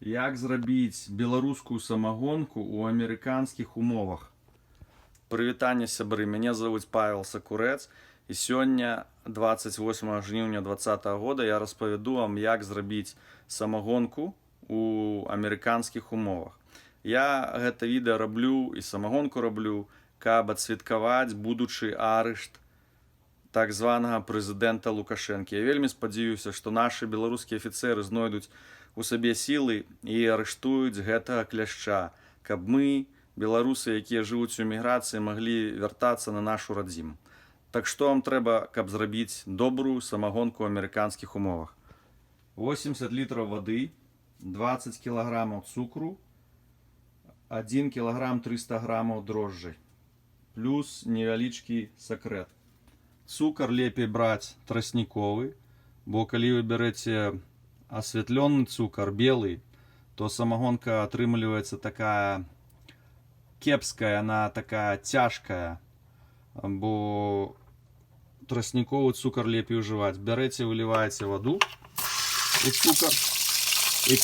Як зрабіць беларускую самагонку ў амерыканскіх умовах? Прывітанне, сябры, мяне зовут Павел Сакурэц, і сёння 28 жніўня 2020 года я распавяду вам, як зрабіць самагонку у амерыканскіх умовах. Я гэта відэа раблю і самагонку раблю, каб адсвяткаваць будучы арышт так званага прэзідэнта Лукашэнкі. Я вельмі спадзяюся, што нашы беларускія афіцэры знойдуць у сабе сілы і арыштуюць гэтага кляшча, каб мы, беларусы, якія жывуць у эміграцыі, маглі вяртацца на нашу радзіму. Так што вам трэба, каб зрабіць добрую самагонку ў амерыканскіх умовах? 80 літраў вады, 20 кілаграмаў цукру, 1 кілаграм 300 грамаў дрожджай, плюс невялічкі сакрэт. Цукар лепей браць трасніковы, бо калі вы бярэце асвятлены цукар, белый, то самагонка атрымліваецца такая кепская, она такая цяжкая, бо трасніковы цукар лепей ужываць. Бярэце, выліваеце ваду і цукар, і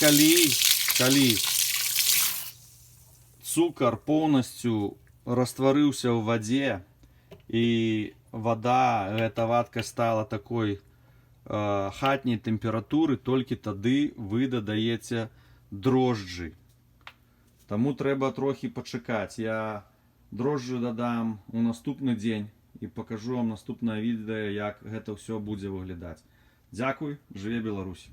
калі цукар поўнасцю растварыўся ў вадзе і вада, гэта вадка стала такой хатняй тэмпературы, толькі тады вы дадаеце дрожджы. Таму трэба трохі пачакаць. Я дрожджы дадам у наступны дзень і пакажу вам наступнае відэа, як гэта ўсё будзе выглядаць. Дзякуй, жыве Беларусь!